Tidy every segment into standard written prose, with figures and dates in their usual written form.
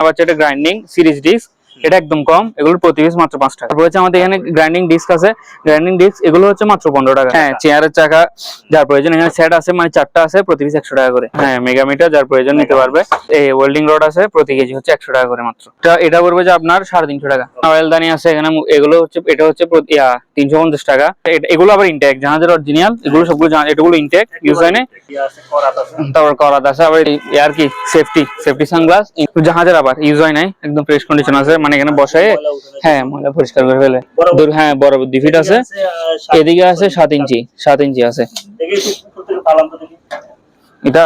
আবার এটা grinding series disk, এটা একদম কম, এগুলোর প্রতি পিস মাত্র 5 টাকা। তারপর হচ্ছে আমাদের এখানে গ্রাইন্ডিং ডিস্ক আছে, গ্রাইন্ডিং ডিস্ক এগুলো হচ্ছে মাত্র 15 টাকা। হ্যাঁ, চেয়ারের চাকা যার প্রয়োজন এখানে সেট আছে, মানে 4টা আছে, প্রতি পিস 100 টাকা করে। হ্যাঁ, মেগামিটার যার প্রয়োজন নিতে পারবে। এই ওয়েল্ডিং রড আছে, প্রতি কেজি হচ্ছে 100 টাকা করে মাত্র। এটা পড়বে যে আপনার 350 টাকা। অয়েলদানি আছে এখানে, এগুলো হচ্ছে এটা হচ্ছে 350 টাকা। এগুলো আবার ইনটেক, জাহাজের অরিজিনাল, এগুলো সবগুলো এগুলো ইনটেক, ইউজ হয় না। তারপর করাত আছে, আবার আর কি সেফটি সানগ্লাস, জাহাজের আবার ইউজ হয় নাই, একদম ফ্রেশ কন্ডিশন আছে, মানে এখানে বসায় হ্যাঁ ময়লা পরিষ্কার করে ফেলে। হ্যাঁ, বরাবর 2 ফিট আছে, এদিকে আছে 7 ইঞ্চি আছে। এটা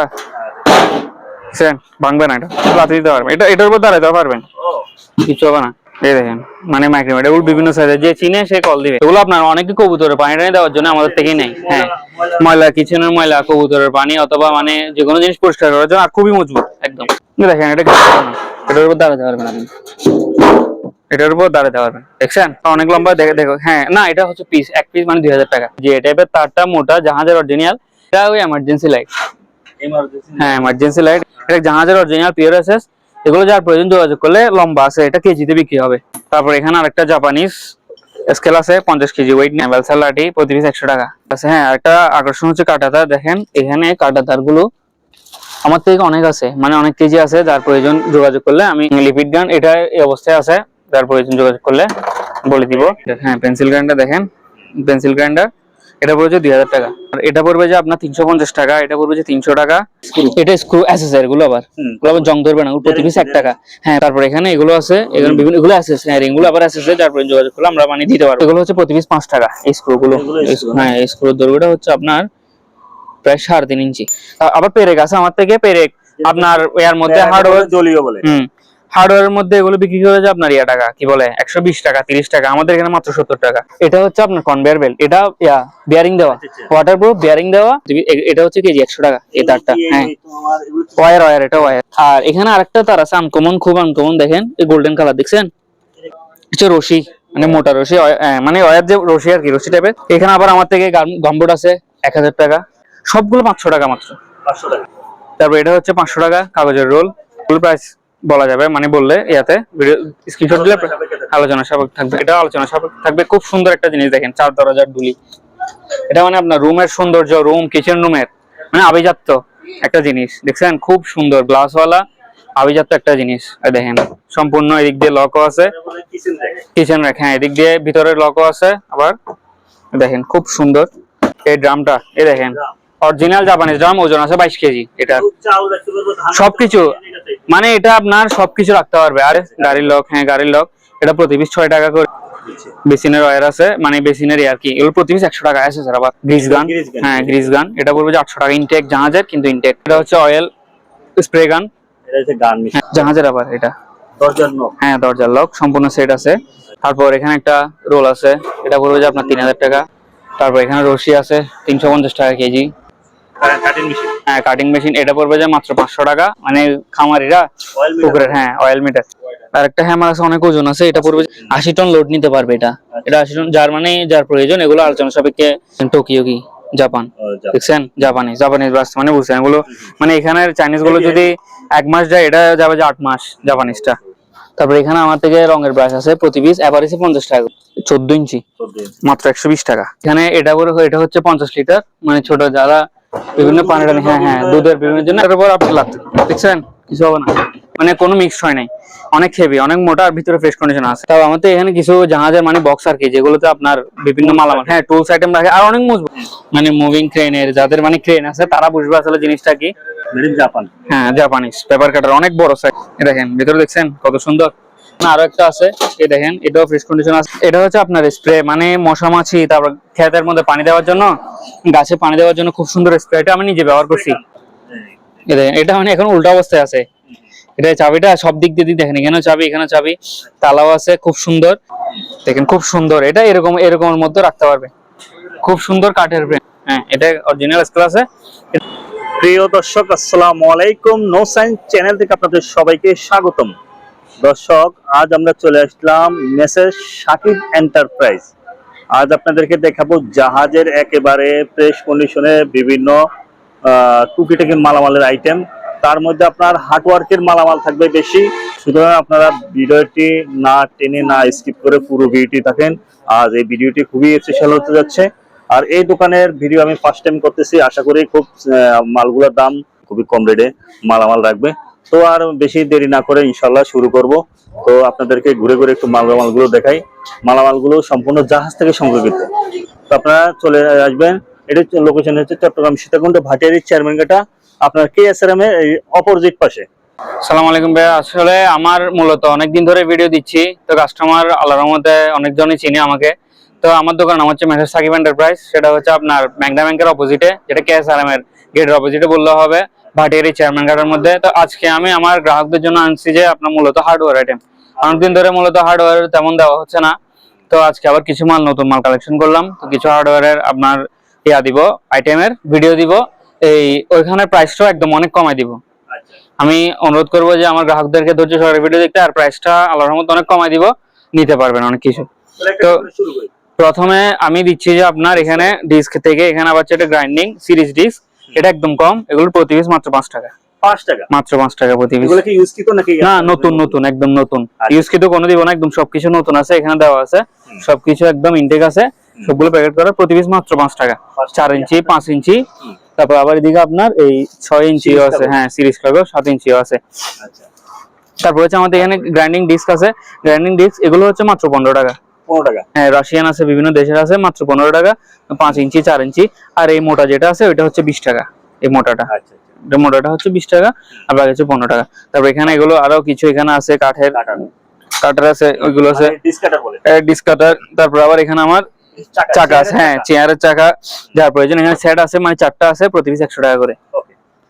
ভাঙবে না, এটা লাথি দিতে পারবেন, এটার উপর দাঁড়াতে পারবেন, কিছু হবে না। এই দেখেন, মানে মাইক্রোমিটার এগুলো বিভিন্ন সাইজের, যে চিনে সে কল দিবে। এগুলো আপনার অনেকে কবুতরের পানি টানি দেওয়ার জন্য আমাদের থেকেই নেই। হ্যাঁ, ময়লা, কিচেনের ময়লা, কবুতরের পানি অথবা মানে যে কোনো জিনিস পরিষ্কার করার জন্য, আর খুবই মজবুত একদম। দেখেন, এটা কিছু হবে না, এটার উপর দাঁড়াতে পারবেন আপনি, এটার উপর দাঁড়াতে পারবেন, দেখছেন অনেক লম্বা। দেখো হ্যাঁ, না এটা হচ্ছে পিস, এক পিস মানে 2000 টাকা। যে টাইপের তারটা মোটা, জাহাজের অরিজিনাল, এটা ওই এমার্জেন্সি লাইট। হ্যাঁ, এমার্জেন্সি লাইট, এটা জাহাজের অরিজিনাল পিওর এসএস। এগুলো যার প্রয়োজন যোগাযোগ করলে, লম্বা আছে, এটা কেজিতে বিক্রি হবে। তারপর এখানে আরেকটা জাপানিজ স্কেল আছে, 50 কেজি ওয়েট, নেভেলসার লাঠি, প্রতি পিস 100 টাকা আছে। হ্যাঁ, আরেকটা আকর্ষণ হচ্ছে কাঁটাতার। দেখেন এখানে কাঁটাতার গুলো আমার থেকে অনেক আছে, মানে অনেক কেজি আছে, যার প্রয়োজন যোগাযোগ করলে আমি লিপিড গান, এটা এই অবস্থায় আছে, যার প্রয়োজন যোগাযোগ করলে বলে দিব। হ্যাঁ, পেন্সিল গ্রাইন্ডার দেখেন, পেন্সিল গ্রাইন্ডার, এটা পড়বে 2000 টাকা। আর এটা পড়বে যে আপনার 350 টাকা, এটা পড়বে যে 300 টাকা। এটা স্ক্রু অ্যাসেসরি গুলো আবার জং ধরবে না, প্রতি পিস 1 টাকা। হ্যাঁ, তারপর এখানে এগুলো আছে, এখানে বিভিন্ন এগুলো অ্যাসেসরি, এগুলো আবার অ্যাসেসরি, যার প্রয়োজন যোগাযোগ করলে আমরা বানিয়ে দিতে পারবো। এগুলো হচ্ছে প্রতি পিস 5 টাকা। এই স্ক্রু গুলো, হ্যাঁ, এই স্ক্রুর দৈর্ঘ্যটা হচ্ছে আপনার প্রায় 3.5 ইঞ্চি। আবার পেরেক আছে আমার থেকে, পেরেক আপনার এর মধ্যে হার্ডওয়্যার জলীয় বলে, হার্ডওয়্যারের মধ্যে এগুলো বিক্রি করে যে আপনার টাকা কি বলে 120 টাকা 30 টাকা, আমাদের এখানে মাত্র 70 টাকা। এটা হচ্ছে আপনার কনভেয়ার বেল্ট, এটা বিয়ারিং দেওয়া, ওয়াটারপ্রুফ বিয়ারিং দেওয়া, এটা হচ্ছে কেজি 100 টাকা এই তারটা। হ্যাঁ, ওয়্যার, এটা ওয়্যার। আর এখানে আরেকটা তার আছে আনকমন, খুব আনকমন, দেখেন এই গোল্ডেন কালার, দেখছেন হচ্ছে রশি, মানে মোটা রশি, মানে ওয়্যার যে রশি আর কি, রশি টাইপের। এখানে আবার আমার থেকে গামবোর্ড আছে 1000 টাকা, সবগুলো 500 টাকা মাত্র, 500 টাকা। তারপর এটা হচ্ছে 500 টাকা কাগজের রোল, ফুল প্রাইস বলা যাবে, মানে বললে ইয়াতে স্ক্রিনশট দিলে আলোচনা সাপেক্ষ থাকবে, এটা আলোচনা সাপেক্ষ থাকবে। খুব সুন্দর একটা জিনিস দেখেন, 4 দরজার দুলি, এটা মানে আপনার রুমের সৌন্দর্য, রুম কিচেন রুমের মানে আভিজাত্য একটা জিনিস, দেখছেন খুব সুন্দর, গ্লাসওয়ালা আভিজাত্য একটা জিনিস। দেখেন সম্পূর্ণ এদিক দিয়ে লকও আছে, কিচেন র্যাক, হ্যাঁ এদিক দিয়ে ভিতরে লকও আছে। আবার দেখেন খুব সুন্দর এই ড্রামটা, এই দেখেন অরিজিনাল জাপানিজ ড্রাম, ওজন আছে 22 কেজি। এটা সবকিছু, মানে এটা আপনার সবকিছু রাখতে পারবে। আর গাড়ির লক, হ্যাঁ গাড়ির লক, এটা প্রতি পিস 6 টাকা করে। বেসিনের ওয়্যার আছে, মানে বেসিনের আর কি, এগুলো প্রতি পিস 100 টাকা আছে স্যার। আবার গ্রিস গান, হ্যাঁ গ্রিস গান, এটা পড়বে যে 800 টাকা। ইনটেক জাহাজের, কিন্তু ইনটেক। এটা হচ্ছে অয়েল স্প্রে গান, এটা হচ্ছে গান জাহাজের। আবার এটা দরজার লক, হ্যাঁ দরজার লক, সম্পূর্ণ সেট আছে। তারপর এখানে একটা রোল আছে, এটা পড়বে যে আপনার 3000 টাকা। তারপর এখানে রশি আছে 350 টাকা কেজি। হ্যাঁ, কাটিং মেশিন, এটা পড়বে যে মাত্র 500 টাকা, মানে খামারিরা পুকুরের, হ্যাঁ অয়েল মিটার। আর একটা হ্যামার আছে, অনেক ওজন আছে, এটা পড়বে 80 টন লোড নিতে পারবে। এটা 80 টন, যার মানে যার প্রয়োজন। এগুলো আলোচনা সাপেক্ষে। টোকিও কি জাপান, দেখছেন জাপানিজ বাস, মানে বুঝছেন এগুলো, মানে এখানের চাইনিজ গুলো যদি 1 মাস যায়, এটা যাবে যে 8 মাস জাপানিজটা। তারপর এখানে আমার থেকে রঙের ব্রাশ আছে, প্রতি পিস এভারেজে 50 টাকা, 14 ইঞ্চি মাত্র 120 টাকা। এখানে এটা হচ্ছে 50 লিটার, মানে ছোট যারা বিভিন্ন পানি টানি, হ্যাঁ দুধের বিভিন্ন জন্য। এর উপর আপনি লাগবে, দেখছেন কিছু হবে না, মানে কোনো মিক্স হয় নাই, অনেক হেভি, অনেক মোটা, আর ভিতরে ফ্রেশ কন্ডিশন আছে। তাও আমাদের এখানে কিছু জাহাজের মানে বক্স আর কি, যেগুলোতে আপনার বিভিন্ন মালামাল, হ্যাঁ টুলস আইটেম রাখে, আর অনেক মজবুত, মানে মুভিং ক্রেনের, যাদের মানে ক্রেন আছে তারা বুঝবে আসলে জিনিসটা কি। জাপান, হ্যাঁ জাপানিজ পেপার কাটার, অনেক বড় সাইজ। দেখেন ভিতরে, দেখছেন কত সুন্দর। আরো একটা আছে, এই দেখেন এটাও ফ্রেশ কন্ডিশন আছে। এটা হচ্ছে আপনার স্প্রে, মানে মশা মাছি, তারপর ক্ষেতের মধ্যে পানি দেওয়ার জন্য, গাছে পানি দেওয়ার জন্য খুব সুন্দর স্প্রে। এটা আমি নিজে ব্যবহার করছি। এটা মানে এখন উল্টা অবস্থায় আছে, এটা চাবিটা সব দিক দিয়ে দেখেন, এখানেও চাবি, এখানে চাবি, তালাও আছে, খুব সুন্দর দেখেন, খুব সুন্দর। এটা এরকমের মধ্যে রাখতে পারবে, খুব সুন্দর কাঠের ফ্রেম। হ্যাঁ, এটা অরিজিনাল স্কেল আছে। প্রিয় দর্শক, আসসালামু আলাইকুম। নো সায়েন্স চ্যানেল থেকে আপনাদের সবাইকে স্বাগতম। দর্শক, আজ আমরা চলে আসলাম মেসেজ সাকিব এন্টারপ্রাইজ। আজ আপনাদেরকে দেখাবো জাহাজের একেবারে ফ্রেশ কন্ডিশনে বিভিন্ন টুকিটাকি মালামালের আইটেম। তার মধ্যে আপনার হার্ডওয়ার্কের মালামাল থাকবে বেশি। সুতরাং আপনারা ভিডিওটি না টেনে না স্কিপ করে পুরো ভিডিওটি থাকেন। আজ এই ভিডিওটি খুবই স্পেশাল হতে যাচ্ছে। আর এই দোকানের ভিডিও আমি ফার্স্ট টাইম করতেছি, আশা করি খুব মালগুলোর দাম খুবই কম রেটে মালামাল রাখবে। তো আর বেশি দেরি না করে ইনশাল্লাহ শুরু করব। তো আপনাদেরকে ঘুরে ঘুরে একটু মালামালগুলো দেখাই। মালামালগুলো সম্পূর্ণ জাহাজ থেকে সংগ্রহীত। তো আপনারা চলে আসবেন। এটা লোকেশন হচ্ছে চট্টগ্রাম সীতাকুণ্ড ভাটিয়ারি চেয়ারম্যান ঘাটা, আপনার KSRM এর অপোজিট পাশে। সালাম আলাইকুম ভাইয়া। আসলে আমার মূলত অনেকদিন ধরে ভিডিও দিচ্ছি, তো কাস্টমার আল্লাহর রহমতে অনেকজনই চিনে আমাকে। তো আমার দোকান নাম হচ্ছে মেসার্স সাকিব এন্টারপ্রাইজ, সেটা হচ্ছে আপনার ম্যাগনা ব্যাংকের অপোজিটে, যেটা KSRM এর গেটের অপোজিটে বললে হবে, ভাটিয়ারি চেয়ারম্যান ঘাটের মধ্যে। তো আজকে আমি আমার গ্রাহকদের জন্য আনছি যে আপনার মূলত হার্ডওয়্যার আইটেম। অনেকদিন ধরে মূলত হার্ডওয়্যার তেমন দেওয়া হচ্ছে না, তো আজকে আবার কিছু নতুন মাল কালেকশন করলাম। তো কিছু হার্ডওয়্যারের আপনার দিব, আইটেমের ভিডিও দিব। ওইখানে প্রাইসটাও একদম অনেক কমাই দিব। আমি অনুরোধ করবো যে আমার গ্রাহকদেরকে ধৈর্য সহকারে ভিডিও দেখতে, আর প্রাইসটা আল্লাহর রহমতে অনেক কমাই দিব, নিতে পারবেন অনেক কিছু। তো প্রথমে আমি দিচ্ছি যে আপনার এখানে ডিস্ক থেকে, এখানে আবার এটা গ্রাইন্ডিং সিরিজ ডিস্ক, এটা একদম কম, এগুলোর প্রতি পিস মাত্র 5 টাকা। 5 টাকা মাত্র 5 টাকা প্রতি পিস। এগুলো কি ইউজ কিট নাকি? না, নতুন নতুন, একদম নতুন। ইউজ কিট কোনো দিব না, একদম সবকিছু নতুন আছে, এখানে দেওয়া আছে সবকিছু একদম ইনটেক আছে, সবগুলো প্যাকেট করা, প্রতি পিস মাত্র 5 টাকা। 4 ইঞ্চি, 5 ইঞ্চি, তারপর আবার এদিকে আপনার এই 6 ইঞ্চিও আছে, হ্যাঁ সিরিজ লাগো, 7 ইঞ্চিও আছে। আচ্ছা, তারপর হচ্ছে আমাদের এখানে গ্রাইন্ডিং ডিস্ক আছে। গ্রাইন্ডিং ডিস্ক এগুলো হচ্ছে মাত্র 15 টাকা। 15 টাকা? হ্যাঁ, রাশিয়ান আছে, বিভিন্ন দেশের আছে, মাত্র 15 টাকা। 5 ইঞ্চি, 4 ইঞ্চি। আর এই মোটা যেটা আছে ওইটা হচ্ছে 20 টাকা। এই মোটাটা, আচ্ছা, এটা মোটাটা হচ্ছে 20 টাকা, আর বাকি হচ্ছে 15 টাকা। তারপর এখানে এগুলো আরো কিছু এখানে আছে, কাঠের কাটার আছে, ওইগুলো আছে, ডিস্ক কাটার বলে, ডিস্ক কাটার। তারপর আবার এখানে আমার চাকা আছে, হ্যাঁ চেয়ারের চাকা যার প্রয়োজন। এখানে সেট আছে, মানে 4টা আছে, প্রতি পিস 100 টাকা করে।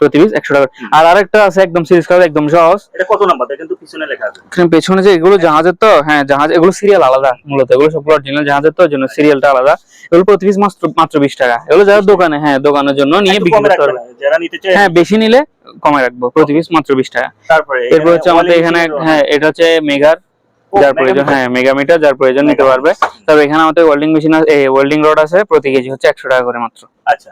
প্রতি পিস 100 টাকা। আর আরেকটা আছে একদম সিরিজ কাটার, একদম সহজ। এটা কত নাম্বার দেখেন তো, পিছনে লেখা আছে। পেছনে যে এগুলো জাহাজের, তো হ্যাঁ জাহাজ, এগুলো সিরিয়াল আলাদা, মূলত এগুলো সবগুলো অরিজিনাল জাহাজের, তো জন্য সিরিয়ালটা আলাদা। এগুলো প্রতি পিস মাত্র 20 টাকা। এগুলো যারা দোকানে, হ্যাঁ দোকানের জন্য নিয়ে বিক্রি করতে পারবে, যারা নিতে চায় হ্যাঁ বেশি নিলে কমে রাখবো, প্রতি পিস মাত্র 20 টাকা। তারপরে এরপর হচ্ছে আমাদের এখানে, হ্যাঁ এটা হচ্ছে মেগার, যার প্রয়োজন, হ্যাঁ মেগামিটার, যার প্রয়োজন নিতে পারবে। তবে এখানে আমাদের ওয়েল্ডিং মেশিন আছে, ওয়েল্ডিং রড আছে, প্রতি কেজি হচ্ছে 100 টাকা করে মাত্র। আচ্ছা,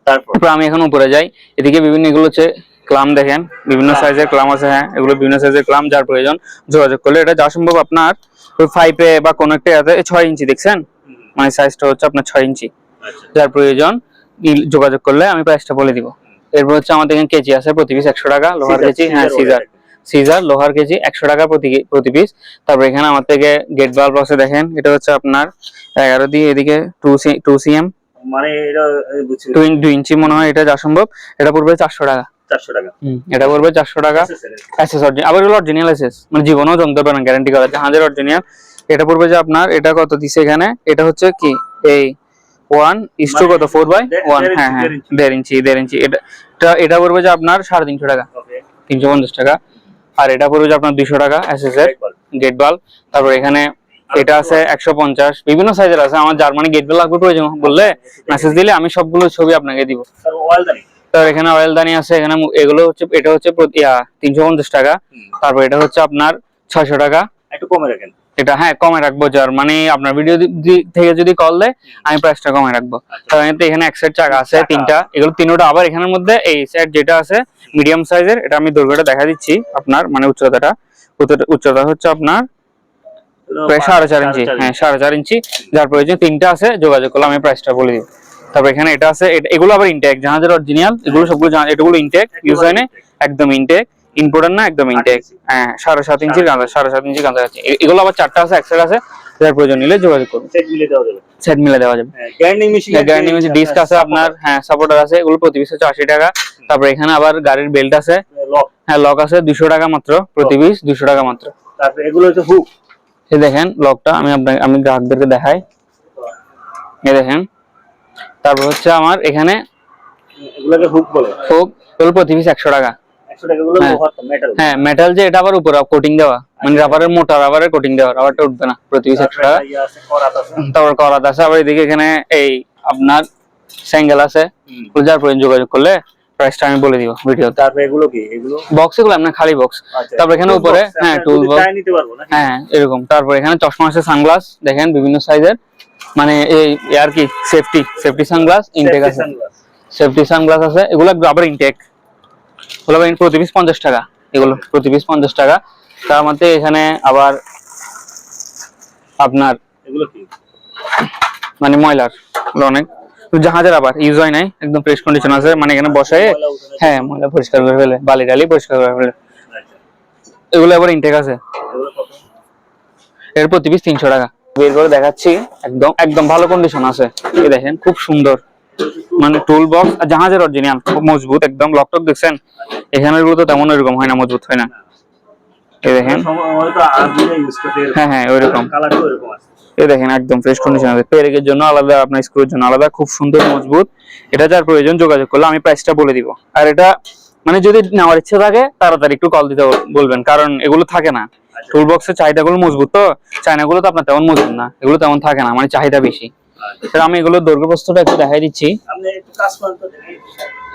তারপর আমি এখন উপরে যাই, এদিকে বিভিন্ন এগুলো হচ্ছে ক্লাম, দেখেন বিভিন্ন সাইজের ক্লাম আছে, হ্যাঁ এগুলো বিভিন্ন সাইজের ক্লাম, যার প্রয়োজন যোগাযোগ করলে, এটা যা সম্ভব আপনার ওই 5 এ বা কোন একটা 6 ইঞ্চি দেখছেন, মানে সাইজটা হচ্ছে আপনার 6 ইঞ্চি, যার প্রয়োজন যোগাযোগ করলে আমি প্রাইসটা বলে দিব। এরপর হচ্ছে আমাদের এখানে কেজি আছে, প্রতি পিস 100 টাকা, লোহার কেজি, হ্যাঁ সিজার লোহার কেজি 100 টাকা প্রতি পিস। তারপর এখানে আমার থেকে গেট বাল্ব আছে, দেখেন এটা হচ্ছে আপনার 11 দিয়ে, এদিকে 2 cm, মানে এটা 2 ইঞ্চি মনে হয়, এটা যা সম্ভব। এটা পড়বে 400 টাকা। 400 টাকা, এটা পড়বে 400 টাকা। এসএস অরিজিনাল, আবার এগুলো অরিজিনাল এসএস, মানে জীবনেও জং ধরবে না, গ্যারান্টি করা, জাহাজের অরিজিনাল। এটা পড়বে যে আপনার, এটা কত দিছে এখানে, এটা হচ্ছে কি এই 1:, কত 4/1, হ্যাঁ হ্যাঁ 1.5 ইঞ্চি। এটা পড়বে যে আপনার 350 টাকা, 350 টাকা। আর এটা পড়বে যে আপনার 200 টাকা এসএস এর গেট বাল্ব। তারপর এখানে এটা আছে 150, বিভিন্ন সাইজের আছে। আমার জার্মানি গেট বাল্ব লাগবে প্রয়োজন বললে মেসেজ দিলে আমি সবগুলো ছবি আপনাকে দিব। তারপর এখানে অয়েলদানি আছে, এখানে এগুলো হচ্ছে, এটা হচ্ছে 350 টাকা। তারপর এটা হচ্ছে আপনার 600 টাকা। একটু কমে রাখেন এটা, হ্যাঁ কমে রাখবো, যার মানে আপনার ভিডিও থেকে যদি কল দেয় আমি প্রাইসটা কমে রাখবো। তারপর এখানে এক সেট চাকা আছে 3টা, এগুলো 3টা। আবার এখানের মধ্যে এই সেট যেটা আছে মিডিয়াম সাইজের, এটা আমি দৈর্ঘ্যটা দেখা দিচ্ছি আপনার, মানে উচ্চতা হচ্ছে আপনার প্রায় 4.5 ইঞ্চি, হ্যাঁ 4.5 ইঞ্চি, যার প্রয়োজন 3টা আছে, যোগাযোগ করলে আমি প্রাইসটা বলে দিব। তারপর এখানে এটা আছে, এগুলো আবার ইনটেক, জাহাজের অরিজিনাল, এগুলো সবগুলো এগুলো ইনটেক, ইউজ হয় না, একদম ইনটেক, ইম্পোর্টার না, একদম ইনটেক। হ্যাঁ 7.5 ইঞ্চির গাঁজা, 7.5 ইঞ্চির গাঁজা আছে। এগুলো আবার 4টা আছে, এক সেট আছে, যার প্রয়োজন নিলে যোগাযোগ করুন, সেট মিলে দেওয়া যাবে। গ্রাইন্ডিং মেশিন ডিস্ক আছে আপনার, হ্যাঁ সাপোর্টার আছে, এগুলো প্রতি পিস হচ্ছে 80 টাকা। তারপর এখানে আবার গাড়ির বেল্ট আছে, হ্যাঁ লক আছে, 200 টাকা মাত্র, প্রতি পিস 200 টাকা মাত্র। তারপর এগুলো হচ্ছে হুক, এই দেখেন লকটা, আমি গ্রাহকদেরকে দেখাই, এই দেখেন। তারপর হচ্ছে আমার এখানে এগুলোকে হুক বলে, হুক, এগুলো প্রতি পিস 100 টাকা। 100 টাকা গুলো লোহার, মেটাল, হ্যাঁ মেটাল, যে এটা আবার উপরে কোটিং দেওয়া, মানে রাবারের, মোটা রাবারের কোটিং দেওয়া, রাবারটা উঠবে না, প্রতি পিস 100 টাকা। তারপর করাত আছে, আবার এদিকে এখানে এই আপনার স্যাঙ্গেল আছে, যার প্রয়োজন যোগাযোগ করলে প্রাইসটা আমি বলে দিব ভিডিও। তারপর এগুলো কি, এগুলো বক্স, এগুলো আপনার খালি বক্স। তারপর এখানে উপরে, হ্যাঁ টুল বক্স নিতে পারবো না, হ্যাঁ এরকম। তারপর এখানে চশমা আছে, সানগ্লাস দেখেন বিভিন্ন সাইজের, মানে এই আর কি সেফটি সানগ্লাস ইনটেক আছে, সেফটি সানগ্লাস আছে, এগুলো আবার ইনটেক, হলো ভাই প্রতি পিস 50 টাকা, এগুলো প্রতি পিস 50 টাকা। তার মধ্যে এখানে আবার আপনার এগুলো কি মানে ময়লার এগুলো অনেক জাহাজের আবার ইউজ হয় নাই, একদম ফ্রেশ কন্ডিশন আছে, মানে এখানে বসায় ময়লা উঠানোর হ্যাঁ ময়লা পরিষ্কার করে ফেলে, বালি টালি পরিষ্কার করে ফেলে। আচ্ছা, এগুলো আবার ইনটেক আছে, এগুলো কত? এর প্রতি পিস 300 টাকা। বের করে দেখাচ্ছি, একদম একদম ভালো কন্ডিশন আছে, এই দেখেন খুব সুন্দর, মানে টুল বক্স জাহাজের অরিজিনাল, খুব মজবুত একদম। লকটক দেখছেন, এখানের গুলো তো তেমন এরকম হয় না, মজবুত হয় না। এই দেখেন হয়তো আর্মিরা ইউজ করতে এরকম। হ্যাঁ হ্যাঁ ওইরকম, কালার তো এরকম আছে। এই দেখেন একদম ফ্রেশ কন্ডিশন আছে, পেরেকের জন্য আলাদা, আপনার স্ক্রুর জন্য আলাদা, খুব সুন্দর মজবুত। এটা যার প্রয়োজন যোগাযোগ করলে আমি প্রাইসটা বলে দিব। আর এটা মানে যদি নেওয়ার ইচ্ছা থাকে তাড়াতাড়ি একটু কল দিতে বলবেন, কারণ এগুলো থাকে না। টুল বক্সের চাহিদাগুলো মজবুত, তো চায়নাগুলো তো আপনার তেমন মজবুত না, এগুলো তেমন থাকে না, মানে চাহিদা বেশি। তো আমি এগুলোর দৈর্ঘ্য প্রস্থটা একটু দেখাই দিচ্ছি। আপনি একটু কাজ করেন তো দেখি।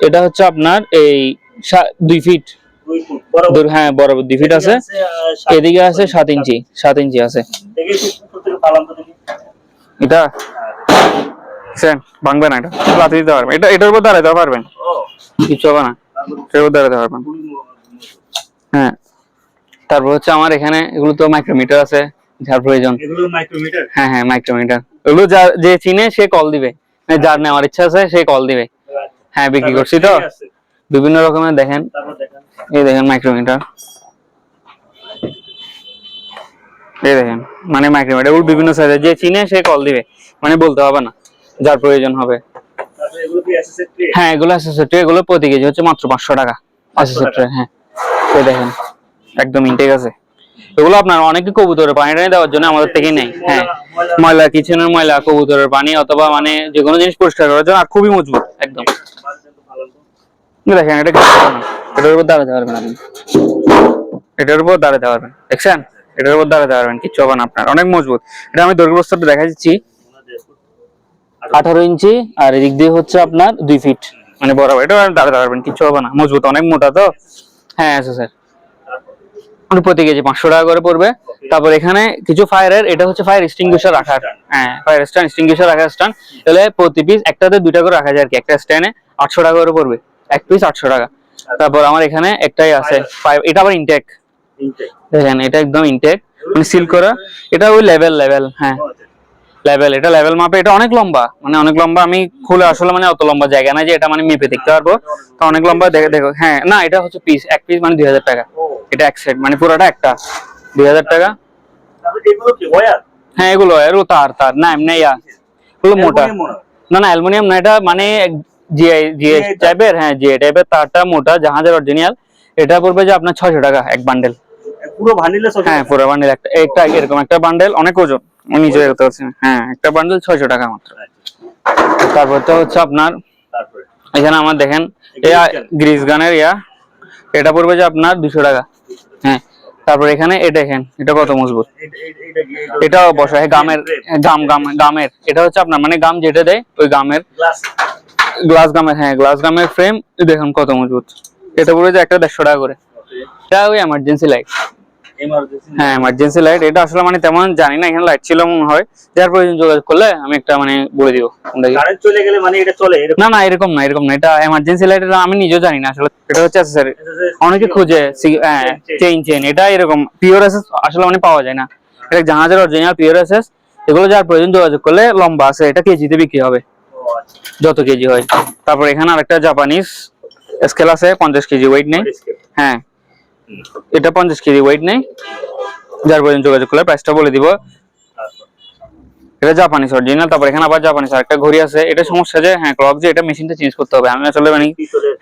এটা হচ্ছে আপনার এই 2 ফিট, 2 ফুট বরাবর। হ্যাঁ বরাবর 2 ফিট আছে, সাত এদিকে আছে 7 ইঞ্চি, 7 ইঞ্চি আছে। দেখি একটু উপর থেকে ফালাম তো দেখি। এটা সেন ভাঙবে না, এটা লাথি দিতে পারবেন, এটা এটার উপর দাঁড়াতে পারবেন, ও কিছু হবে না, এটার উপর দাঁড়াতে পারবেন। হ্যাঁ তারপর হচ্ছে আমার এখানে এগুলো তো মাইক্রোমিটার আছে, যার প্রয়োজন। এগুলো মাইক্রোমিটার। হ্যাঁ হ্যাঁ মাইক্রোমিটার, এগুলো যার যে চিনে সে কল দিবে, মানে যার নেওয়ার ইচ্ছা আছে সে কল দিবে। হ্যাঁ বিক্রি করছি তো বিভিন্ন রকমের, দেখেন তারপর দেখেন এই দেখেন মাইক্রোমিটার, এই দেখেন মানে মাইক্রোমিটার, এগুলো বিভিন্ন সাইজের, যে চিনে সে কল দিবে, মানে বলতে হবে না, যার প্রয়োজন হবে। তারপর এগুলো কি অ্যাসেসরি? হ্যাঁ এগুলো অ্যাক্সেসরি, এগুলো প্রতি কেজি হচ্ছে মাত্র 500 টাকা অ্যাক্সেসরি। হ্যাঁ এই দেখেন একদম ইনটেক আছে, এগুলো আপনার অনেকে কবুতরের পানি টানি দেওয়ার জন্য আমাদের থেকেই নেই। হ্যাঁ ময়লা, কিচেনের ময়লা, কবুতরের পানি অথবা মানে যে কোনো জিনিস পরিষ্কার করার জন্য, আর খুবই মজবুত একদম। দেখেন এটা কিছু হবে না, এটার উপর দাঁড়াতে পারবেন আপনি, এটার উপর দাঁড়াতে পারবেন, দেখছেন এটার উপর দাঁড়াতে পারবেন, কিচ্ছু হবে না আপনার, অনেক মজবুত। এটা আমি দৈর্ঘ্য প্রস্থটা দেখা দিচ্ছি, 18 ইঞ্চি, আর এদিক দিয়ে হচ্ছে আপনার 2 ফিট, মানে বরাবর, এটা দাঁড়াতে পারবেন, কিচ্ছু হবে না, মজবুত, অনেক মোটা তো। হ্যাঁ আছে স্যার, প্রতি কেজি 500 টাকা করে পড়বে। তারপর এখানে কিছু ফায়ারের, এটা হচ্ছে ফায়ার এক্সটিংগুইশার রাখার, হ্যাঁ ফায়ার স্ট্যান্ড, এক্সটিংগুইশার রাখার স্ট্যান্ড, তাহলে প্রতি পিস একটাতে 2টা করে রাখা যায় আর কি, একটা স্ট্যান্ডে 800 টাকা করে পড়বে, এক পিস 800 টাকা। তারপর আমার এখানে একটাই আছে, এটা আবার ইনটেক, দেখেন এটা একদম ইনটেক, মানে সিল করা, এটা ওই লেভেল, হ্যাঁ লেভেল, এটা লেভেল মাপে, এটা অনেক লম্বা, মানে অনেক লম্বা, আমি খুলে আসলে মানে অত লম্বা জায়গা না যে এটা মানে মেপে দেখতে পারবো, তো অনেক লম্বা, দেখো হ্যাঁ না এটা হচ্ছে পিস, এক পিস মানে 2000 টাকা, এটা এক সেট, মানে পুরোটা একটা 2000 টাকা। তারপর এগুলো কি ওয়্যার? হ্যাঁ এগুলো তার না এমনি এগুলো মোটা, না না অ্যালুমিনিয়াম না, এটা মানে জিআই টাইপের, হ্যাঁ জিআই টাইপের, তারটা মোটা, জাহাজের অরিজিনাল। এটা পড়বে যে আপনার 600 টাকা এক বান্ডেল, পুরো ভান্ডিলে? হ্যাঁ পুরো বান্ডেল, একটা এরকম একটা বান্ডেল, অনেক ওজন, আমি নিজে করতে পারছি না। হ্যাঁ একটা বান্ডেল 600 টাকা মাত্র। তারপর তো হচ্ছে আপনার তারপরে এখানে আমার দেখেন গ্রিস গানের এটা পড়বে যে আপনার 200 টাকা। হ্যাঁ তারপর এখানে এটা দেখেন, এটা কত মজবুত, এটাও বসায় গামের, এটা হচ্ছে আপনার মানে গাম যেটা দেয় ওই গামের, গ্লাস গামের, হ্যাঁ গ্লাস গামের ফ্রেম, দেখুন কত মজবুত। এটা পড়বে যে একটা 150 টাকা করে। এটা ওই এমার্জেন্সি লাইট, হ্যাঁ এমার্জেন্সি লাইট, এটা আসলে মানে তেমন জানি না, এখানে লাইট ছিল মনে হয়, যার প্রয়োজন যোগাযোগ করলে আমি একটা মানে বলে দিব। কারেন্ট চলে গেলে মানে এটা চলে? না না এরকম না, এটা এমার্জেন্সি লাইট, আমি নিজেও জানি না আসলে, এটা হচ্ছে অ্যাকসেসরি, অনেকে খুঁজে চেইন, এটা এরকম পিওর এসএস আসলে মানে পাওয়া যায় না, এটা জাহাজের অরিজিনাল পিওর এসএস। এগুলো যার প্রয়োজন যোগাযোগ করলে, লম্বা আছে, এটা কেজিতে বিক্রি হবে, যত কেজি হয়। তারপর এখানে আরেকটা জাপানিজ স্কেল আছে, 50 কেজি ওয়েট নেই, হ্যাঁ এটা 50 কেজি ওয়েট নেই, যার প্রয়োজন যোগাযোগ করলে প্রাইসটা বলে দিব। এটা জাপানিজ অরিজিনাল। তারপর এখানে আবার জাপানিজ আরেকটা ঘড়ি আছে, এটা সমস্যা যে হ্যাঁ ক্লক যে এটা মেশিনটা চেঞ্জ করতে হবে, আমি আসলে মানে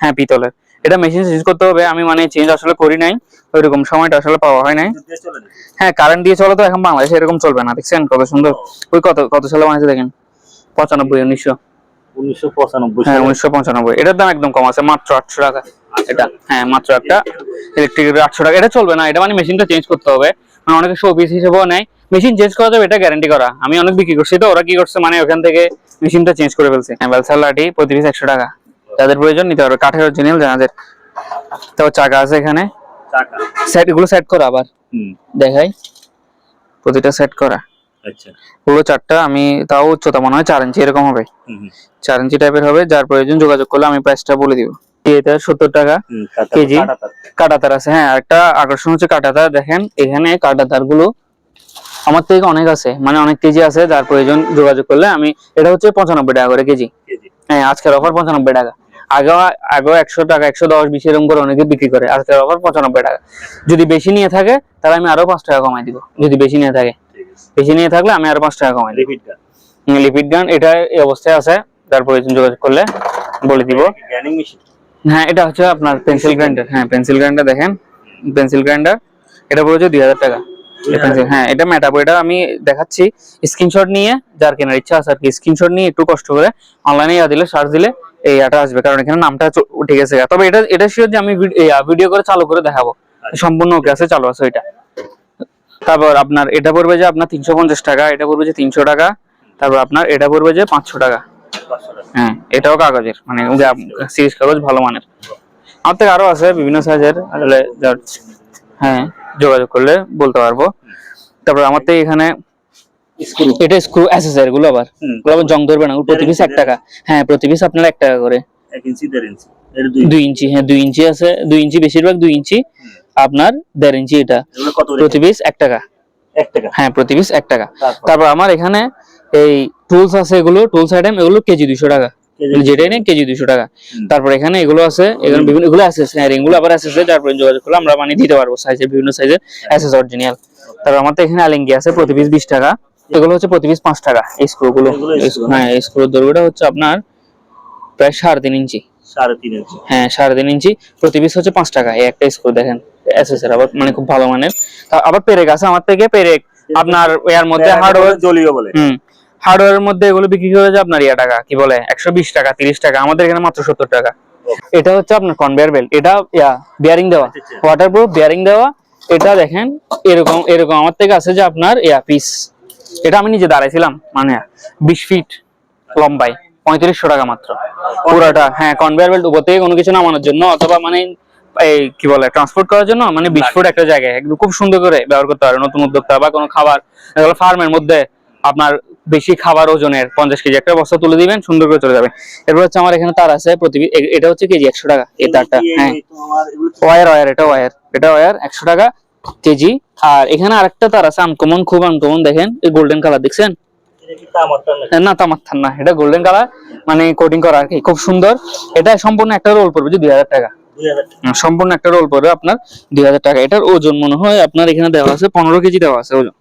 হ্যাঁ পিতলের, এটা মেশিন চেঞ্জ করতে হবে, আমি মানে চেঞ্জ আসলে করি নাই, ওইরকম সময়টা আসলে পাওয়া হয় নাই। হ্যাঁ কারেন্ট দিয়ে চলে তো, এখন বাংলাদেশে এরকম চলবে না, দেখছেন কত সুন্দর, ওই কত সালে বানাইছে দেখেন, 1995, হ্যাঁ 1995, এটার দাম একদম কম আছে, মাত্র 800 টাকা এটা, হ্যাঁ মাত্র একটা ইলেকট্রিক 800 টাকা। এটা চলবে না, এটা মানে মেশিনটা চেঞ্জ করতে হবে, মানে অনেকে শো পিস হিসেবেও নেয়, মেশিন চেঞ্জ করা যাবে, এটা গ্যারান্টি করা, আমি অনেক বিক্রি করছি তো, ওরা কি করছে মানে ওখান থেকে মেশিনটা চেঞ্জ করে ফেলছে। বেলসার লাঠি প্রতি পিস 100 টাকা, যাদের প্রয়োজন নিতে পারবে, কাঠের অরিজিনাল জাহাজের। তো চাকা আছে এখানে, এগুলো সেট করা, আবার দেখাই, প্রতিটা সেট করা, আচ্ছা পুরো 4টা, আমি তাও উচ্চতা মনে হয় 4 ইঞ্চি এরকম হবে, 4 ইঞ্চি টাইপের হবে, যার প্রয়োজন যোগাযোগ করলে আমি প্রাইসটা বলে দিব। এটা 70 টাকা কেজি। কাঁটাতার আছে, হ্যাঁ একটা আকর্ষণ হচ্ছে কাঁটাতার। দেখেন এখানে কাঁটাতার গুলো আমার থেকে অনেক আছে, মানে অনেক কেজি আছে, যার প্রয়োজন যোগাযোগ করলে আমি। এটা হচ্ছে 95 টাকা করে কেজি। হ্যাঁ আজকের অফার 95 টাকা। আগে আগে 100 টাকা 110 20 এরকম করে অনেকে বিক্রি করে, আজকের অফার 95 টাকা। যদি বেশি নিয়ে থাকে তাহলে আমি আরো 5 টাকা কমাই দিব, যদি বেশি নিয়ে থাকে। বেশি নিয়ে থাকলে আমি আরো 5 টাকা কমাই দিব। লিপিড গান এটা এই অবস্থায় আছে, যার প্রয়োজন যোগাযোগ করলে বলে দিব। হ্যাঁ এটা হচ্ছে আপনার পেন্সিল গ্রাইন্ডার। হ্যাঁ পেন্সিল গ্রাইন্ডার দেখেন, পেন্সিল গ্রাইন্ডার এটা পড়েছে 2000 টাকা। হ্যাঁ এটা মেটাবো, এটা আমি দেখাচ্ছি স্ক্রিনশট নিয়ে, যার কেনার ইচ্ছা আছে আর কি, স্ক্রিনশট নিয়ে একটু কষ্ট করে অনলাইনে দিলে, সার্চ দিলে এই এটা আসবে, কারণ এখানে নামটা উঠে গেছে। তবে এটা শিওর যে আমি ভিডিও করে চালু করে দেখাবো, সম্পূর্ণ ওকে আছে, চালু আছে ওইটা। তারপর আপনার এটা পড়বে যে আপনার 350 টাকা, এটা পড়বে যে 300 টাকা, তারপর আপনার এটা পড়বে যে 500 টাকা। হ্যাঁ এটাও কাগজের, মানে সিরিজ কাগজ ভালো মানের। আমার থেকে আরো আছে বিভিন্ন সাইজের, হ্যাঁ যোগাযোগ করলে বলতে পারবো। তারপর আমার থেকে এখানে এটা স্ক্রু অ্যাসেসরি গুলো আবার জং ধরবে না, প্রতি পিস 1 টাকা। হ্যাঁ প্রতি পিস আপনার 1 টাকা করে। 1 ইঞ্চি 1.5 ইঞ্চি 2 ইঞ্চি, হ্যাঁ 2 ইঞ্চি আছে, 2 ইঞ্চি বেশিরভাগ 2 ইঞ্চি, আপনার 1.5 ইঞ্চি। এটা প্রতি পিস 1 টাকা। 1 টাকা, হ্যাঁ প্রতি পিস 1 টাকা। তারপর আমার এখানে এই টুলস আছে, এগুলো টুলস আইটেম, এগুলো কেজি 200 টাকা, যেটাই নেই কেজি 200 টাকা। তারপর এখানে এগুলো আছে, এখানে বিভিন্ন এগুলো অ্যাসেস, হ্যাঁ এগুলো আবার অ্যাসেস, যার প্রয়োজন যোগাযোগ করলে আমরা মানে দিতে পারবো সাইজের, বিভিন্ন সাইজের অ্যাসেস অরিজিনাল। তারপর আমার তো এখানে আলিঙ্গি আছে, প্রতি পিস 20 টাকা। এগুলো হচ্ছে প্রতি পিস 5 টাকা। এই স্ক্রু গুলো, হ্যাঁ এই স্ক্রুর দৈর্ঘ্যটা হচ্ছে আপনার প্রায় 3.5 ইঞ্চি। 3.5 ইঞ্চি, হ্যাঁ 3.5 ইঞ্চি। প্রতি পিস হচ্ছে 5 টাকা। এই একটা স্ক্রু দেখেন এসএস এর, আবার মানে খুব ভালো মানের। আবার পেরেক আছে আমার থেকে, পেরেক আপনার এর মধ্যে হার্ডওয়্যার জলিও বলে, হার্ডওয়্যারের মধ্যে এগুলো বিক্রি করে যে আপনার টাকা কি বলে 120 টাকা 30 টাকা, আমাদের এখানে মাত্র 70 টাকা। এটা হচ্ছে আপনার কনভেয়ার বেল্ট, এটা বিয়ারিং দেওয়া, ওয়াটারপ্রুফ বিয়ারিং দেওয়া। এটা দেখেন এরকম এরকম আমার থেকে আছে যে আপনার পিস, এটা আমি নিজে দাঁড়াইছিলাম, মানে 20 ফিট লম্বায় 3500 টাকা মাত্র পুরোটা। হ্যাঁ কনভেয়ার বেল্ট উপর থেকে কোনো কিছু নামানোর জন্য, অথবা মানে এই কি বলে ট্রান্সপোর্ট করার জন্য, মানে 20 ফুট একটা জায়গায় একদম খুব সুন্দর করে ব্যবহার করতে পারে নতুন উদ্যোক্তা বা কোনো খাবার ফার্মের মধ্যে। আপনার বেশি খাবার ওজনের 50 কেজি একটা বস্তা তুলে দিবেন, সুন্দর করে চলে যাবে। এরপর হচ্ছে আমার এখানে তার আছে, প্রতি এটা হচ্ছে কেজি 100 টাকা এই তারটা। হ্যাঁ ওয়্যার এটা ওয়্যার 100 টাকা কেজি। আর এখানে আরেকটা তার আছে আনকমন, খুব আনকমন, দেখেন এই গোল্ডেন কালার দেখছেন? না তামাত্তার না, এটা গোল্ডেন কালার, মানে কোটিং করা আর কি, খুব সুন্দর। এটা সম্পূর্ণ একটা রোল পড়বে যে 2000 টাকা। সম্পূর্ণ একটা রোল পড়বে আপনার 2000 টাকা। এটার ওজন মনে হয় আপনার এখানে দেওয়া আছে 15 কেজি দেওয়া আছে ওজন,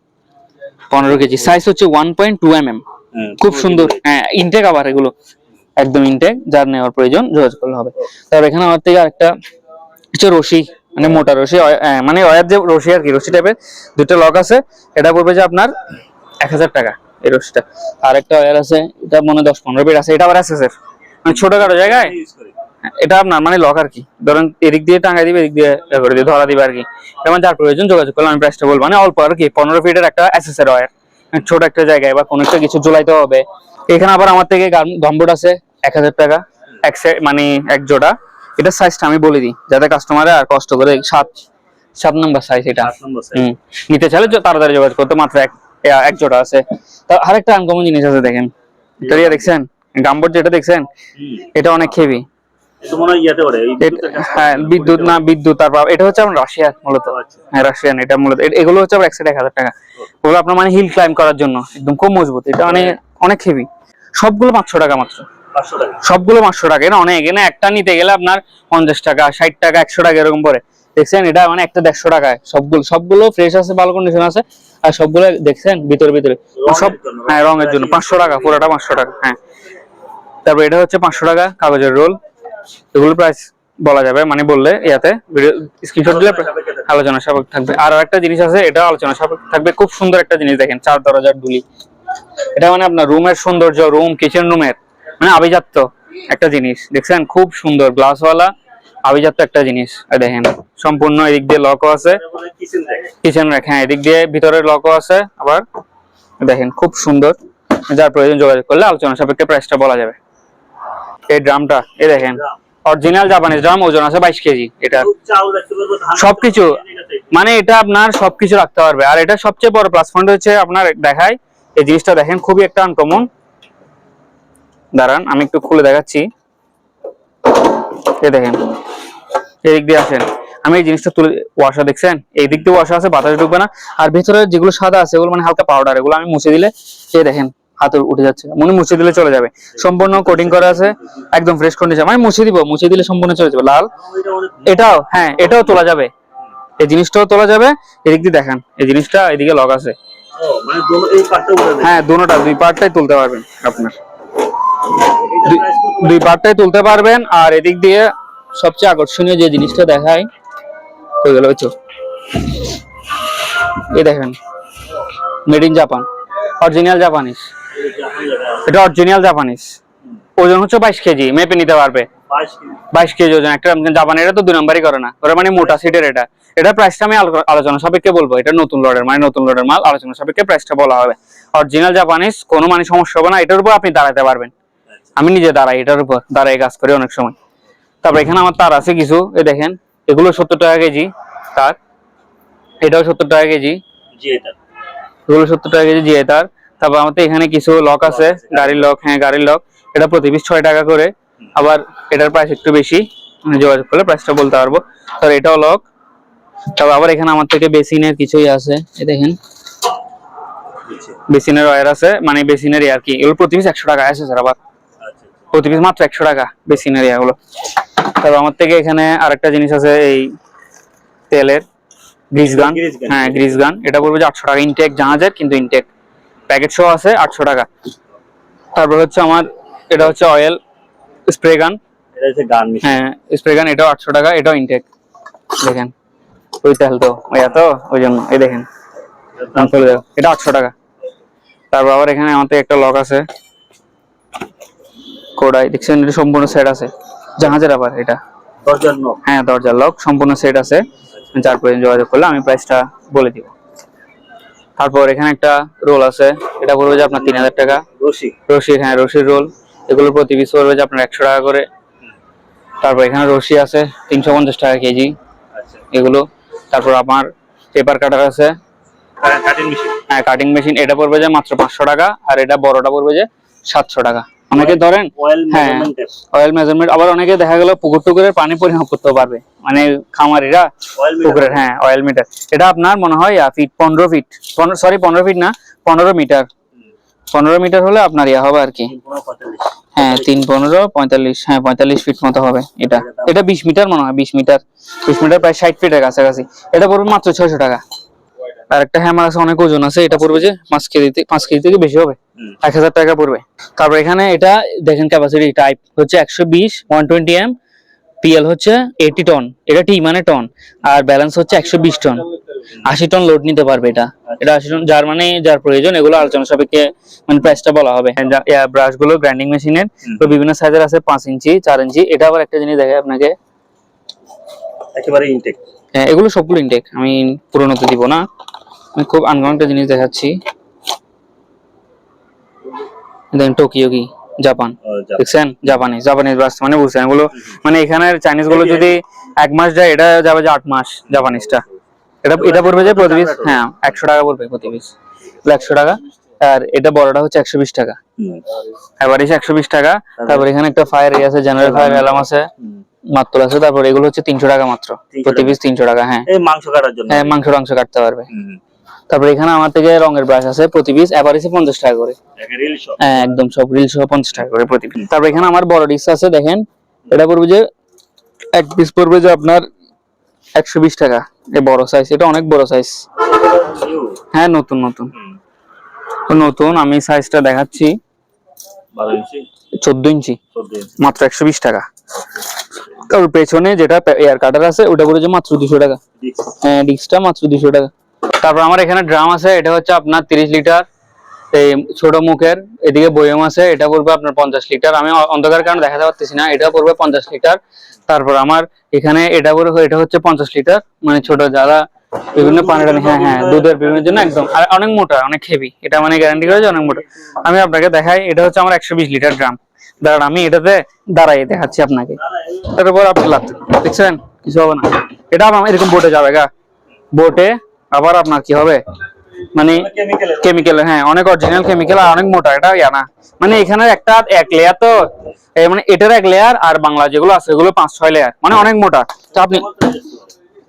15 কেজি। সাইজ হচ্ছে 1.2 mm, খুব সুন্দর। হ্যাঁ ইনটেক আবার এগুলো একদম ইনটেক, যার নেওয়ার প্রয়োজন যোগাযোগ করলে হবে। তারপর এখানে আমার থেকে আরেকটা হচ্ছে রশি, মানে মোটা রশি, মানে ওয়্যার যে রশি আর কি, রশি টাইপের দুটো লক আছে। এটা পড়বে যে আপনার 1000 টাকা এই রশিটা। আর একটা ওয়্যার আছে, এটা মনে 10-15 ফিট আছে, এটা আবার এসএস এর, মানে ছোটখাটো জায়গায় এটা আপনার মানে লক আর কি, ধরেন এদিক দিয়ে টাঙ্গাই দিবে, এদিক দিয়ে করে দিয়ে ধরা দিবে আর কি। যেমন যার প্রয়োজন যোগাযোগ করলে আমি প্রাইসটা বলবো, মানে অল্প আর কি, 15 ফিটের একটা এসএস এর ওয়্যার, ছোট একটা জায়গায় বা কোনো একটা কিছু ঝুলাইতে হবে। এখানে আবার আমার থেকে গামবোর্ড আছে 1000 টাকা এক সেট, মানে এক জোড়া। এটা সাইজটা আমি বলে দিই যাতে কাস্টমারে আর কষ্ট করে 7 নম্বর সাইজ এটা নিতে চাইলে তাড়াতাড়ি যোগাযোগ করতে, মাত্র এক জোড়া আছে। আরেকটা আনকমন জিনিস আছে দেখেন, এটা দেখছেন গামবোর্ড যেটা দেখছেন, এটা অনেক হেভি। হ্যাঁ বিদ্যুৎ না, বিদ্যুৎ। তারপর এটা হচ্ছে আপনার রাশিয়ান মূলত, হ্যাঁ রাশিয়ান। এটা মূলত এগুলো হচ্ছে আবার 1000 টাকা। ওগুলো আপনার মানে হিল ক্লাইম্ব করার জন্য একদম খুব মজবুত। এটা মানে অনেক হেভি। সবগুলো 500 টাকা মাত্র, সবগুলো 500 টাকা। এটা অনেক, এখানে একটা নিতে গেলে আপনার 50 টাকা 60 টাকা 100 টাকা এরকম পরে। দেখছেন এটা মানে একটা 150 টাকায় সবগুলো ফ্রেশ আছে, ভালো কন্ডিশন আছে। আর সবগুলো দেখছেন ভিতরে সব, হ্যাঁ রঙের জন্য 500 টাকা, পুরোটা 500 টাকা। হ্যাঁ তারপর এটা হচ্ছে 500 টাকা কাগজের রোল। এগুলো প্রাইস বলা যাবে, মানে বললে ইয়াতে ভিডিও স্ক্রিনশট দিলে আলোচনা সাপেক্ষে থাকবে। আর একটা জিনিস আছে, এটা আলোচনা সাপেক্ষে থাকবে। খুব সুন্দর একটা জিনিস দেখেন, 4 দরজার দুলি। এটা মানে আপনার রুমের সৌন্দর্য, রুম কিচেন রুমের মানে আভিজাত্য একটা জিনিস। দেখছেন খুব সুন্দর গ্লাসওয়ালা আভিজাত্য একটা জিনিস। দেখেন সম্পূর্ণ এদিক দিয়ে লকও আছে, কিচেন র্যাক, হ্যাঁ এদিক দিয়ে ভিতরে লকও আছে আবার। দেখেন খুব সুন্দর, যার প্রয়োজন যোগাযোগ করলে আলোচনা সাপেক্ষে প্রাইসটা বলা যাবে। এই ড্রামটা এই দেখেন অরিজিনাল জাপানিজ ড্রাম, ওজন আছে 22 কেজি। এটা সবকিছু মানে এটা আপনার সবকিছু রাখতে পারবে। আর এটা সবচেয়ে বড় প্লাস পয়েন্ট হচ্ছে আপনার দেখাই এই জিনিসটা, দেখেন খুবই একটা আনকমন। দাঁড়ান আমি একটু খুলে দেখাচ্ছি। এই দেখেন এদিক দিয়ে আসেন, আমি এই জিনিসটা তুলে, ওয়াশা দেখছেন, এই দিক দিয়ে ওয়াশা আছে, বাতাস ঢুকবে না। আর ভেতরে যেগুলো সাদা আছে ওগুলো মানে হালকা পাউডার, এগুলো আমি মুছে দিলে এই দেখেন হাতে উঠে যাচ্ছে, মনে মুছে দিলে চলে যাবে। সম্পূর্ণ কোটিং করা আছে, একদম ফ্রেশ কন্ডিশন, মানে মুছে দিব, মুছে দিলে সম্পূর্ণ চলে যাবে। লাল এটাও, হ্যাঁ এটাও তোলা যাবে, এই জিনিসটাও তোলা যাবে। এদিক দিয়ে দেখান, এই জিনিসটা এদিকে লক আছে, মানে এই পার্টটা উঠে দেন। হ্যাঁ দুটোটা, দুই পার্টটাই তুলতে পারবেন আপনার, দুই পার্টটাই তুলতে পারবেন। আর এদিক দিয়ে সবচেয়ে আকর্ষণীয় যে জিনিসটা দেখায় হয়ে গেল হচ্ছে, এই দেখেন made in Japan, original Japanese, এটা অরিজিনাল জাপানিজ। ওজন হচ্ছে 22 কেজি, মেপে নিতে পারবে 22 কেজি ওজন একটা জাপানি। এটা তো 2 নাম্বারই করে না, ওরা মানে মোটা সিটের। এটা প্রাইসটা আমি আলোচনা সাপেক্ষে বলবো, এটা নতুন লটের, মানে নতুন লটের মাল, আলোচনা সাপেক্ষে প্রাইসটা বলা হবে। অরিজিনাল জাপানিজ, কোনো মানে সমস্যা হবে না, এটার উপর আপনি দাঁড়াতে পারবেন। আমি নিজে দাঁড়াই, এটার উপর দাঁড়াই কাজ করি অনেক সময়। তারপর এখানে আমার তার আছে কিছু, এই দেখেন এগুলো 70 টাকা কেজি তার, এটাও 70 টাকা কেজি, এগুলো 70 টাকা কেজি জিআই তার। তারপর আমাদের এখানে কিছু লক আছে, গাড়ির লক, হ্যাঁ গাড়ির লক, এটা প্রতি পিস 6 টাকা করে। আবার এটার প্রাইস একটু বেশি, যোগাযোগ করলে প্রাইসটা বলতে পারবো। তার এটাও লক। তারপর আবার এখানে আমার থেকে বেসিনের কিছুই আছে, এই দেখেন বেসিনের ওয়্যার আছে, মানে বেসিনের আর কি, এগুলো প্রতি পিস 100 টাকা আছে স্যার, আবার প্রতি পিস মাত্র 100 টাকা বেসিনের ইয়াগুলো। তারপর আমার থেকে এখানে আরেকটা জিনিস আছে, এই তেলের গ্রিস গান, হ্যাঁ গ্রিস গান, এটা পড়বে যে 800 টাকা, ইনটেক জাহাজের, কিন্তু ইনটেক প্যাকেট সহ আছে 800 টাকা। তারপর হচ্ছে আমার এটা হচ্ছে অয়েল স্প্রে গান, এটা হচ্ছে গান মেশিন, হ্যাঁ স্প্রে গান, এটাও 800 টাকা, এটাও ইনটেক। দেখেন ওই তেল তো ওই এত, ওই জন্য এই দেখেন এটা 800 টাকা। তারপর আবার এখানে আমার থেকে একটা লক আছে, কোডাই দেখছেন, এটা সম্পূর্ণ সেট আছে জাহাজের। আবার এটা দরজার নক, হ্যাঁ দরজার লক সম্পূর্ণ সেট আছে, যার প্রয়োজন যোগাযোগ করলে আমি প্রাইসটা বলে দিব। তারপর এখানে একটা রোল আছে, এটা পড়বে যে আপনার 3000 টাকা। রশি, হ্যাঁ রশির রোল, এগুলো প্রতি পিস পড়বে যে আপনার 100 টাকা করে। তারপর এখানে রশি আছে 350 টাকা কেজি এগুলো। তারপর আমার পেপার কাটার আছে, হ্যাঁ কাটিং মেশিন, এটা পড়বে যে মাত্র 500 টাকা, আর এটা বড়টা পড়বে যে 700 টাকা। অনেকে ধরেন হ্যাঁ অয়েল মেজারমেন্ট, আবার অনেকে দেখা গেল পুকুর টুকুরের পানি পরিমাপ করতে পারবে, মানে খামারিরা পুকুরের, হ্যাঁ অয়েল মিটার। এটা আপনার মনে হয় ফিট 15 ফিট, সরি 15 ফিট না 15 মিটার, 15 মিটার হলে আপনার ইয়া হবে আর কি, হ্যাঁ 3 15 45, হ্যাঁ 45 ফিট মতো হবে। এটা এটা 20 মিটার মনে হয়, 20 মিটার প্রায় 60 ফিটের কাছাকাছি। এটা পড়বে মাত্র 600 টাকা। আর একটা হ্যামার আছে, অনেক ওজন আছে, এটা পড়বে যে 5 কেজি থেকে বেশি হবে, 1000 টাকা পড়বে। তারপর এখানে এটা দেখেন ক্যাপাসিটি টাইপ হচ্ছে 120 120 এম, পিএল হচ্ছে 80 টন, এটা টি মানে টন, আর ব্যালেন্স হচ্ছে 120 টন, 80 টন লোড নিতে পারবে এটা। এটা 80 টন, যার মানে যার প্রয়োজন, এগুলো আলোচনা সাপেক্ষে মানে প্রাইসটা বলা হবে। ব্রাশ গুলো গ্রাইন্ডিং মেশিনের তো বিভিন্ন সাইজের আছে, 5 ইঞ্চি 4 ইঞ্চি। এটা আবার একটা জিনিস দেখে আপনাকে, একেবারে ইনটেক, হ্যাঁ এগুলো সবগুলো ইনটেক, আমি পুরোনোতে দিব না, আমি খুব আনকমন একটা জিনিস দেখাচ্ছি। দেন টোকিও কি জাপান, দেখছেন জাপানিজ ব্রাশ, মানে বুঝছেন এগুলো, মানে এখানের চাইনিজ গুলো যদি 1 মাস যায়, এটা যাবে যে 8 মাস জাপানিজটা। এটা পড়বে যে প্রতি পিস, হ্যাঁ 100 টাকা পড়বে প্রতি পিস, 100 টাকা। আর এটা বড়টা হচ্ছে 120 টাকা, এবার এসে 120 টাকা। তারপর এখানে একটা ফায়ার আছে, জেনারেল ফায়ার অ্যালার্ম আছে, মাত্র আছে। তারপর এগুলো হচ্ছে 300 টাকা মাত্র, প্রতি পিস 300 টাকা, হ্যাঁ এই মাংস কাটার জন্য, হ্যাঁ মাংস কাটতে পারবে। তারপর এখানে আমার থেকে রঙের ব্রাশ আছে, প্রতি পিস এভারেজে 50 টাকা করে, হ্যাঁ একদম সব রিল সহ 50 টাকা করে প্রতি পিস। তারপর এখানে আমার বড় ডিস্ক আছে, দেখেন এটা পড়বে যে এক পিস পড়বে যে আপনার 120 টাকা, এই বড় সাইজ, এটা অনেক বড় সাইজ, হ্যাঁ নতুন আমি সাইজটা দেখাচ্ছি, 14 ইঞ্চি মাত্র 120 টাকা। তারপর পেছনে যেটা এয়ার কাটার আছে ওটা পড়বে যে মাত্র 200 টাকা, হ্যাঁ ডিস্কটা মাত্র 200 টাকা। তারপর আমার এখানে ড্রাম আছে, এটা হচ্ছে আপনার 30 লিটার, এই ছোট মুখের, এদিকে বয়ম আছে, এটা পড়বে আপনার 50 লিটার। আমি অন্ধকার কারণে দেখাতে পারতেছি না, এটা পড়বে 50 লিটার। তারপর আমার এখানে এটা হচ্ছে 50 লিটার, মানে ছোট যারা বিভিন্ন পানি টানি, হ্যাঁ দুধের বিভিন্ন জন্য একদম, আর অনেক মোটা, অনেক হেভি, এটা মানে গ্যারান্টি করে যে অনেক মোটা। আমি আপনাকে দেখাই, এটা হচ্ছে আমার 120 লিটার ড্রাম। দাঁড়ান আমি এটাতে দাঁড়াই দেখাচ্ছি আপনাকে, তারপর আপনি দেখছেন কিছু হবে না। এটা আমার এরকম বোটে যাবে গা, বোটে আবার আপনার কি হবে, মানে কেমিক্যালের কেমিক্যাল, হ্যাঁ অনেক অরিজিনাল কেমিক্যাল আর অনেক মোটা, এটা ইয়া না মানে এখানে একটা এক লেয়ার তো মানে এটার এক লেয়ার আর বাংলা যেগুলো আছে এগুলো 5-6 লেয়ার, মানে অনেক মোটা। তো আপনি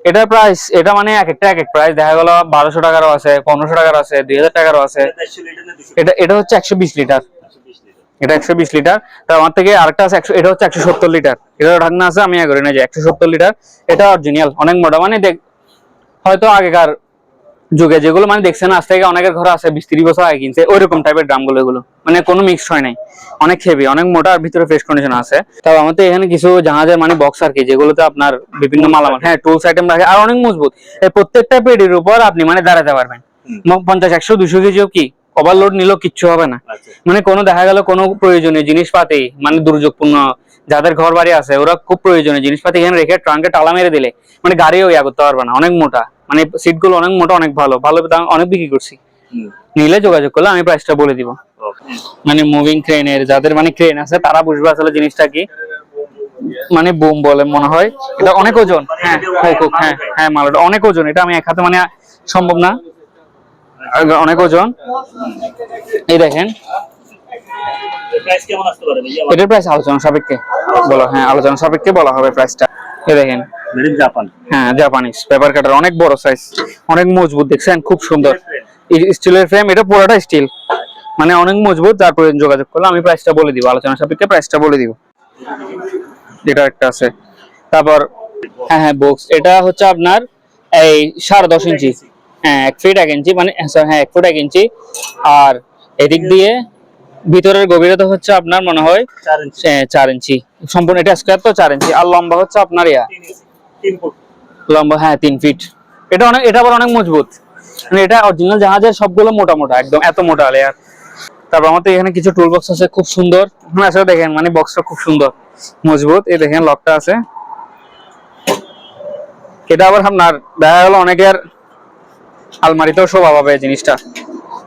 এটার প্রাইস, এটা মানে এক একটা এক এক প্রাইস, দেখা গেল 1200 টাকারও আছে, 1500 টাকারও আছে, 2000 টাকারও আছে। এটা এটা হচ্ছে 120 লিটার, এটা 120 লিটার। তো আমার থেকে আরেকটা আছে 100, এটা হচ্ছে 170 লিটার, এটা ঢাকনা আছে আমি আগে না যে 170 লিটার। এটা অরিজিনাল, অনেক মোটা, মানে দেখ হয়তো আগেকার যুগে যেগুলো মানে দেখছেন আজ থেকে অনেকের ঘরে আছে 20-30 বছর আগে কিনছে, ওইরকম টাইপের ড্রামগুলো, এগুলো মানে কোনো মিক্স হয় নাই, অনেক হেভি, অনেক মোটা আর ভিতরে ফ্রেশ কন্ডিশন আছে। তাও আমাদের এখানে কিছু জাহাজের মানে বক্স আর কি, যেগুলোতে আপনার বিভিন্ন মালামাল, হ্যাঁ টুলস আইটেম রাখে আর অনেক মজবুত। এই প্রত্যেকটা পেডির উপর আপনি মানে দাঁড়াতে পারবেন, 50, 100, 200 কেজিও কি ওভারলোড নিলেও কিচ্ছু হবে না। মানে কোনো দেখা গেল কোনো প্রয়োজনীয় জিনিসপাতি মানে দুর্যোগপূর্ণ যাদের ঘর বাড়ি আছে ওরা খুব প্রয়োজনীয় জিনিসপাতি এখানে রেখে ট্রাঙ্কে তালা মেরে দিলে মানে গাড়িও ইয়া করতে পারবে না, অনেক মোটা, মানে সিট গুলো অনেক মোটা, অনেক ভালো ভালো দাম, অনেক বিক্রি করছি। নিলে যোগাযোগ করলে আমি প্রাইসটা বলে দিব। মানে মুভিং ক্রেনের যাদের মানে ক্রেন আছে তারা বুঝবে আসলে জিনিসটা কি, মানে বুম বলে মনে হয়, এটা অনেক ওজন, হ্যাঁ হ্যাঁ হ্যাঁ মালটা অনেক ওজন, এটা আমি এক হাতে মানে সম্ভব না, অনেক ওজন। এই দেখেন প্রাইস কেমন আসতে পারে ভাইয়া? এটার প্রাইস আলোচনা সাপেক্ষে বলা, হ্যাঁ আলোচনা সাপেক্ষে বলা হবে প্রাইসটা। এই দেখেন মেড ইন জাপান। হ্যাঁ জাপানিজ পেপার কাটার, অনেক বড় সাইজ, অনেক মজবুত, দেখছেন খুব সুন্দর স্টিলের ফ্রেম, এটা পুরোটা স্টিল, মানে অনেক মজবুত। তারপরে যোগাযোগ করলে আমি প্রাইসটা বলে দিব, আলোচনা সাপেক্ষে প্রাইসটা বলে দিব। এটা একটা আছে, তারপর হ্যাঁ হ্যাঁ বক্স, এটা হচ্ছে আপনার এই 10.5 ইঞ্চি, হ্যাঁ 1 ফিট 1 ইঞ্চি, মানে হ্যাঁ 1 ফুট 1 ইঞ্চি। আর এদিক দিয়ে ভিতরের গভীরতা হচ্ছে আপনার মনে হয় 4 ইঞ্চি সম্পূর্ণ, এটা স্কয়ার তো 4 ইঞ্চি, আর লম্বা হচ্ছে আপনার 3 ফুট লম্বা, হ্যাঁ 3 ফিট। এটা অনেক, এটা আবার অনেক মজবুত, মানে এটা অরিজিনাল জাহাজের সবগুলো মোটা মোটা একদম, এত মোটা লেয়ার। তারপর আমাদের এখানে কিছু টুল বক্স আছে খুব সুন্দর, আসলে দেখেন মানে বক্সটা খুব সুন্দর মজবুত। এই দেখেন লকটা আছে, এটা আবার আপনার দেখা গেল অনেকের আলমারিতেও শোভা পাবে জিনিসটা।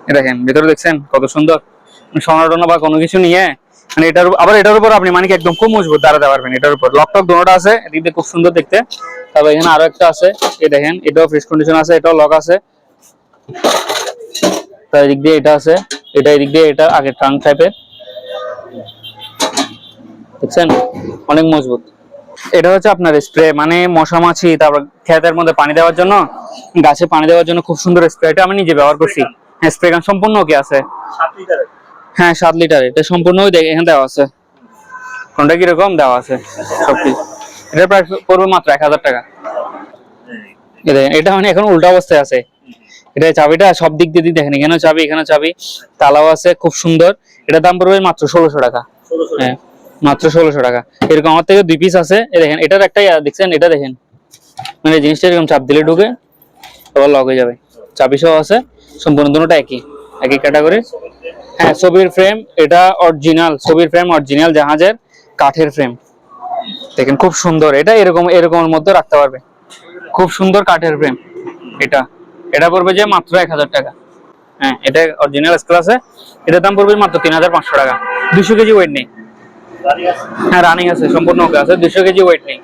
এই দেখেন ভিতরে দেখছেন কত সুন্দর, সোনারডনা বা কোনো কিছু নিয়ে মানে এটার আবার এটার উপর আপনি মানে কি একদম খুব মজবুত দাঁড়াতে পারবেন, এটার উপর লক টক দুটোটা আছে, এদিক দিয়ে খুব সুন্দর দেখতে। তারপর এখানে আরো একটা আছে, এই দেখেন এটাও ফ্রেশ কন্ডিশন আছে, এটাও লক আছে। তার এদিক দিয়ে এটা আছে, এটা এদিক দিয়ে এটা আগে ট্রাঙ্ক টাইপের, দেখছেন অনেক মজবুত। এটা হচ্ছে আপনার স্প্রে, মানে মশা মাছি তারপর ক্ষেতের মধ্যে পানি দেওয়ার জন্য, গাছে পানি দেওয়ার জন্য খুব সুন্দর স্প্রে, এটা আমি নিজে ব্যবহার করছি। হ্যাঁ স্প্রে গান সম্পূর্ণ ওকে আছে, 7 লিটারের। হ্যাঁ 7 লিটার, এটা সম্পূর্ণ এখানে দেওয়া আছে, কোনটা কিরকম দেওয়া আছে সবকিছু। এটার প্রাইস পড়বে মাত্র 1000 টাকা। এটা মানে এখন উল্টা অবস্থায় আছে, এটা চাবিটা সব দিক দিয়ে দেখেন, এখানেও চাবি, এখানেও চাবি, তালাও আছে খুব সুন্দর। এটার দাম পড়বে মাত্র 1600 টাকা, হ্যাঁ মাত্র 1600 টাকা। এরকম আমার থেকে 2 পিস আছে, এই দেখেন এটার একটা দেখছেন, এটা দেখেন মানে জিনিসটা এরকম চাপ দিলে ঢুকে আবার লক হয়ে যাবে, চাবি সহ আছে, সম্পূর্ণ দুটোটা একই একই ক্যাটাগরি। হ্যাঁ ছবির ফ্রেম, এটা অরিজিনাল ছবির ফ্রেম, অরিজিনাল জাহাজের কাঠের ফ্রেম, দেখেন খুব সুন্দর, এটা এরকম এরকমের মধ্যে রাখতে পারবে, খুব সুন্দর কাঠের ফ্রেম। এটা এটা পড়বে যে মাত্র 1000 টাকা, হ্যাঁ এটা অরিজিনাল স্কেল আছে, এটার দাম পড়বে মাত্র 3500 টাকা। 200 কেজি ওয়েট নেই, হ্যাঁ রানিং আছে, সম্পূর্ণ ওকে আছে, 200 কেজি ওয়েট নেই।